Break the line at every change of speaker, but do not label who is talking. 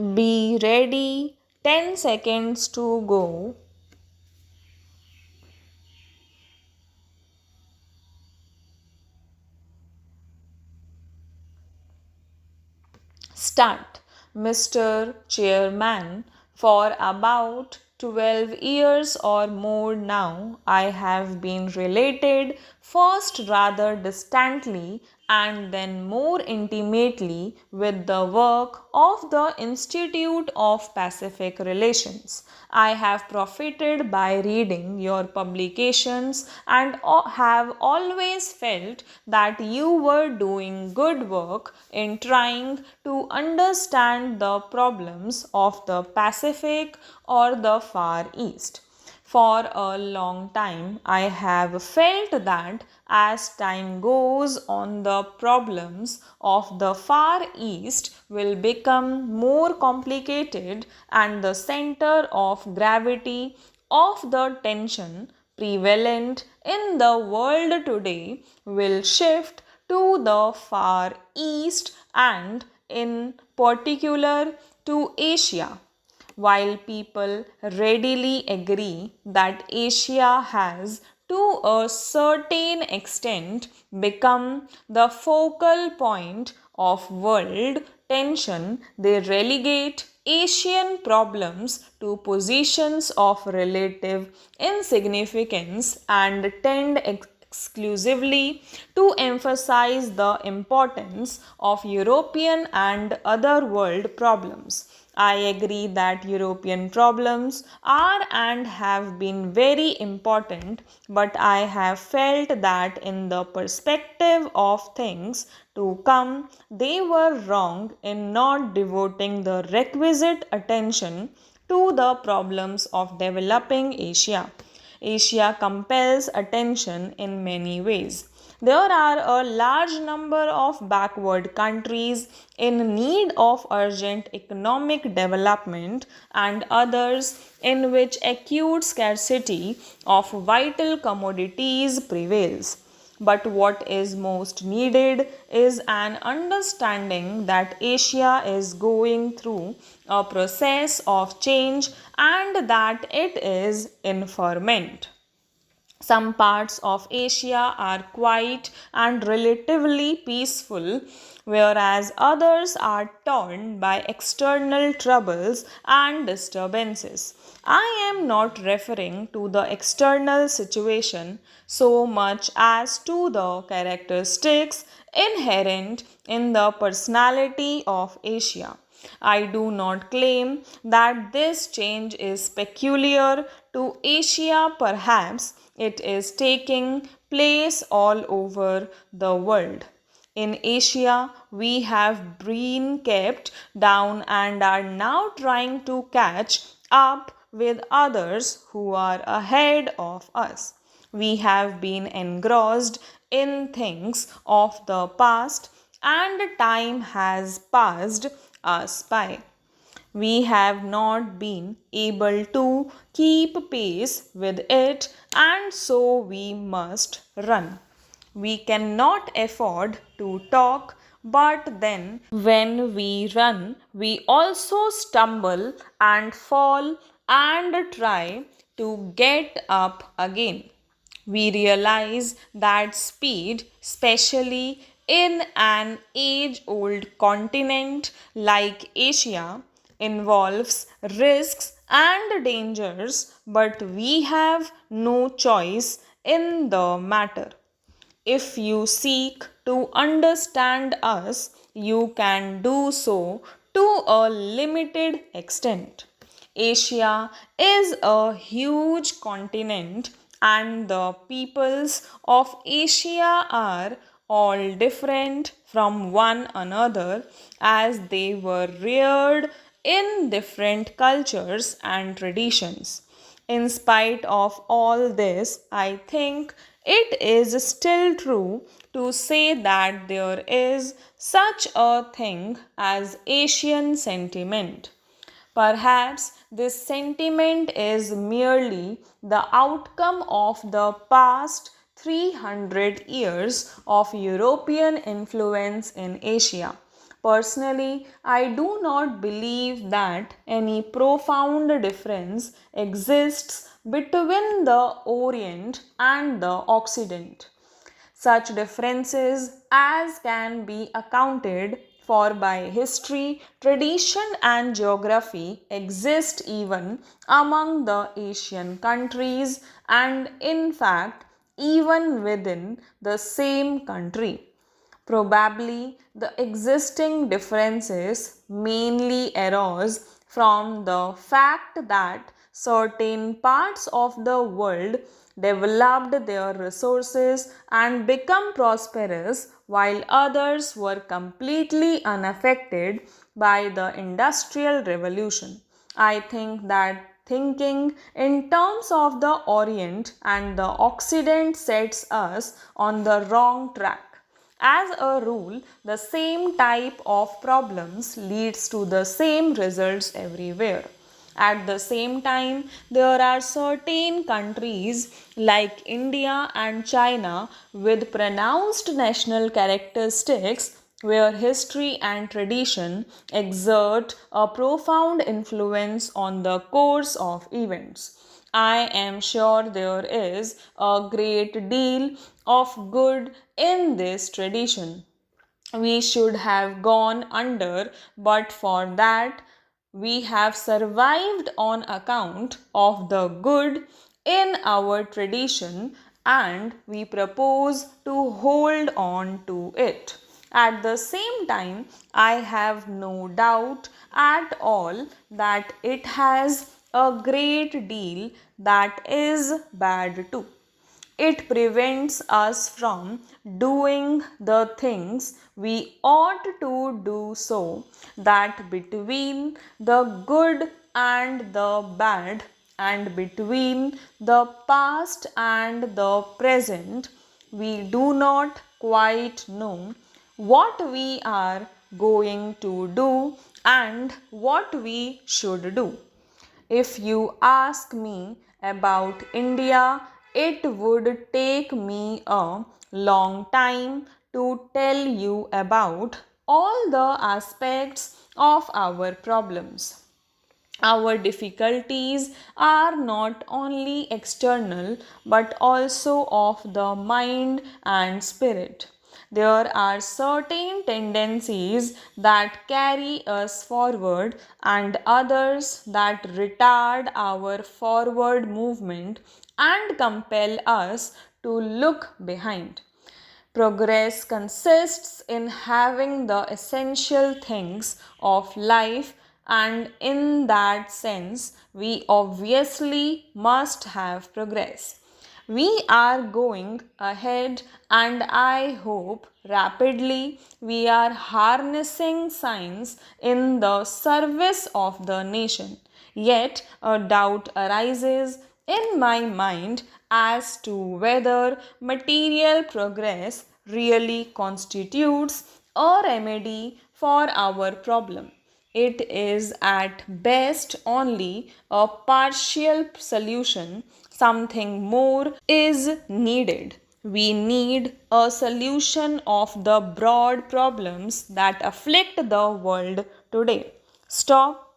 Be ready. 10 seconds to go. Start. Mr. Chairman, for about 12 years or more now, I have been related first rather distantly and then more intimately with the work of the Institute of Pacific Relations. I have profited by reading your publications and have always felt that you were doing good work in trying to understand the problems of the Pacific or the Far East. For a long time, I have felt that as time goes on, the problems of the Far East will become more complicated and the center of gravity of the tension prevalent in the world today will shift to the Far East and, in particular, to Asia. While people readily agree that Asia has, to a certain extent, become the focal point of world tension, they relegate Asian problems to positions of relative insignificance and tend exclusively to emphasize the importance of European and other world problems. I agree that European problems are and have been very important, but I have felt that in the perspective of things to come, they were wrong in not devoting the requisite attention to the problems of developing Asia. Asia compels attention in many ways. There are a large number of backward countries in need of urgent economic development and others in which acute scarcity of vital commodities prevails. But what is most needed is an understanding that Asia is going through a process of change and that it is in ferment. Some parts of Asia are quiet and relatively peaceful, whereas others are torn by external troubles and disturbances. I am not referring to the external situation so much as to the characteristics inherent in the personality of Asia. I do not claim that this change is peculiar to Asia, perhaps it is taking place all over the world. In Asia, we have been kept down and are now trying to catch up with others who are ahead of us. We have been engrossed in things of the past and time has passed us by. We have not been able to keep pace with it, and so we must run. We cannot afford to talk, but then when we run, we also stumble and fall and try to get up again. We realize that speed, especially in an age old continent like Asia, involves risks and dangers, but we have no choice in the matter. If you seek to understand us, you can do so to a limited extent. Asia is a huge continent, and the peoples of Asia are all different from one another as they were reared in different cultures and traditions. In spite of all this, I think it is still true to say that there is such a thing as Asian sentiment. Perhaps this sentiment is merely the outcome of the past 300 years of European influence in Asia. Personally, I do not believe that any profound difference exists between the Orient and the Occident. Such differences as can be accounted for by history, tradition, and geography exist even among the Asian countries and, in fact, even within the same country. Probably the existing differences mainly arose from the fact that certain parts of the world developed their resources and become prosperous while others were completely unaffected by the industrial revolution. I think that thinking in terms of the Orient and the Occident sets us on the wrong track. As a rule, the same type of problems leads to the same results everywhere. At the same time, there are certain countries like India and China with pronounced national characteristics where history and tradition exert a profound influence on the course of events. I am sure there is a great deal of good in this tradition. We should have gone under, but for that, we have survived on account of the good in our tradition and we propose to hold on to it. At the same time, I have no doubt at all that it has a great deal that is bad too. It prevents us from doing the things we ought to do, so that between the good and the bad, and between the past and the present, we do not quite know what we are going to do and what we should do. If you ask me about India, it would take me a long time to tell you about all the aspects of our problems. Our difficulties are not only external but also of the mind and spirit. There are certain tendencies that carry us forward and others that retard our forward movement and compel us to look behind. Progress consists in having the essential things of life, and in that sense, we obviously must have progress. We are going ahead, and I hope rapidly we are harnessing science in the service of the nation. Yet a doubt arises in my mind as to whether material progress really constitutes a remedy for our problem. It is at best only a partial solution. Something more is needed. We need a solution of the broad problems that afflict the world today. Stop